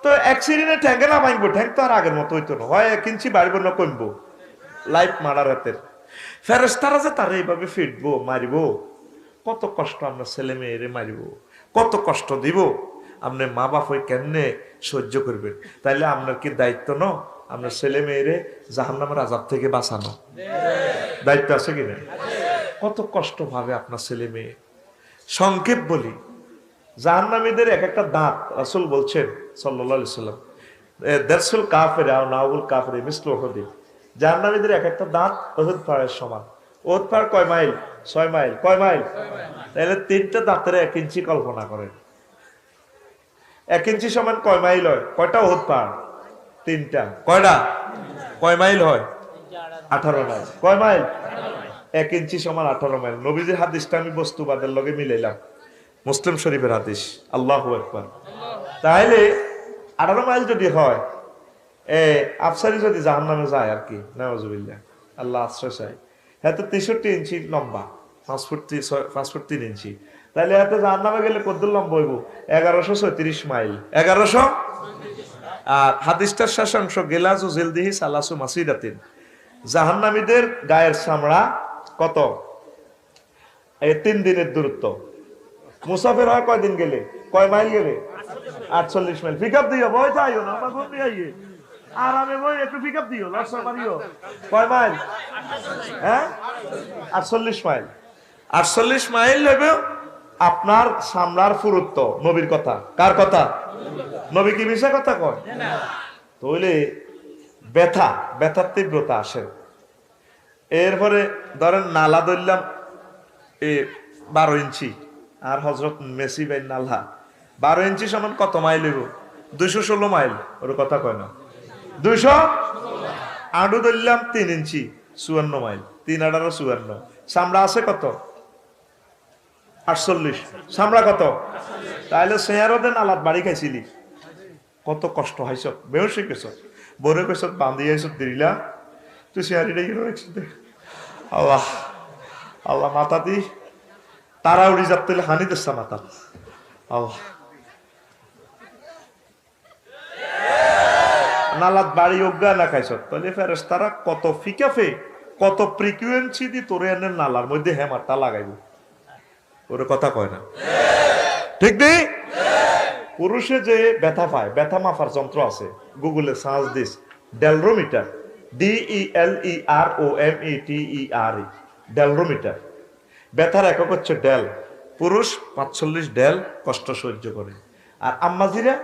তো অ্যাক্সিডেন্টে ঠ্যাঙ্গে না ভাঙবো, ঠ্যাং তো আর আগের মতো হইতো না, হয় 1 ইঞ্চি বাড়বো না কমবো, লাইফ মারার হাতের। ফেরেশতারা যে তারা এইভাবে ফিরবো মারিবো, কত কষ্ট আমরা ছেলে মেয়েরে মারিব, কত কষ্ট দিব, আপনি মা বাপ হয়ে কেমনে সহ্য করবেন? তাইলে আপনার কি দায়িত্ব ন আপনার ছেলে মেয়েরে জাহান্নামের আযাব থেকে বাঁচানো? দায়িত্ব আছে কিনা? কত কষ্ট ভাবে আপনার ছেলে মেয়ে। সংক্ষেপ বলি, জাহান্নামীদের এক একটা দাঁত রাসূল বলছেন সাল্লাল্লাহু আলাইহি সাল্লাম, দারসুল কাফির আও নাউল কাফির মিসলু উহুদ, জাহান্নামীদের এক একটা দাঁত উহুদ পাহাড়ের সমান। উহুদ পাহাড় কয় মাইল? 6 মাইল। কয় মাইল? তাহলে 3টা দাঁতের 1 ইঞ্চি কল্পনা করেন। 1 ইঞ্চি সমান কয় মাইল হয়? কয়টা উহুদ পাহাড়? 3টা। কয়টা? কয় মাইল হয়? 18 মাইল। কয় মাইল? 1 ইঞ্চি সমান 18 মাইল। নবীজির হাদিসটা আমি বস্তুবাদের লগে মিলাইলাম, মুসলিম শরীফের হাদিস। আল্লাহু আকবার। তাহলে 18 মাইল যদি হয়, আফসারি যদি জাহান্নামে যায় আর কি, নাউজুবিল্লাহ, আল্লাহ আশ্রয় চাই, হ্যাঁ তো 63 ইঞ্চি লম্বা, 5 ফুট 3 ইঞ্চি। তাহলে এত জাহান্নামে গেলে কত লম্বা হইব? 1136 মাইল। 1100। আর হাদিসটার শেষাংশ, গেলাজু জিলদিহি সালাসু মাসিদাতিন, জাহান্নামীদের গায়ের চামড়া কত? 3 দিনের দূরত্ব। মুসাফির হয় কয়দিন গেলে? কয় মাইল গেলে? 48 মাইল। পিকআপ দিও, বই যাইও না, আমার ঘুম দিয়ে আইয়ে আরামে বই, একটু পিকআপ দিও, লসর মারিও। কয় মাইল? হ্যাঁ, 48 মাইল। 48 মাইল হবে আপনার সামলার পুরুত্ব। নবীর কথা। কার কথা? নবী কি মিশা কথা কয়? তাহলে ব্যথার তীব্রতা আসে। এরপরে ধরেন নালা ধরলাম 12 ইঞ্চি, আর হজরত মেসি ভাই নালা 12 ইঞ্চি সমান কত মাইল হইব? 216 মাইল। ওর কথা কয় না? 200। আডু ধরলাম 3 ইঞ্চি, 54 মাইল। 3 18 54। চামড়া আছে কত? 48। চামড়া কত? তাহলে চেয়ারতে নালাত বাড়ি খাইছিলি, কত কষ্ট হয়েছ, বেহস কেছ, বরে কেছ, বান্ধি আইস দিলা, তুই চেয়ারিটা গেল। আল্লাহ আল্লাহ, মাথা দি তারা উড়ি যাতে হানি দিচ্ছা মাথা। আল্লাহ, নালাত বাড়ি অজ্ঞা না খাইছ, তাহলে ফেরেশতারা কত ফিকাফে, কত ফ্রিকুয়েন্সি দি তোরে এনে নালার মধ্যে হেমারটা লাগাইব। ওর কথা কয় না? ঠিক নেই? পুরুষে যে ব্যথা পায়, ব্যথা মাপার যন্ত্র আছে, গুগলে সার্চ দিস, ডেলরোমিটার, DELEROMETER, ডেলরোমিটার। ব্যথার একক হচ্ছে ডেল। পুরুষ 45 ডেল কষ্ট সহ্য করে, আর আম্মাজিরা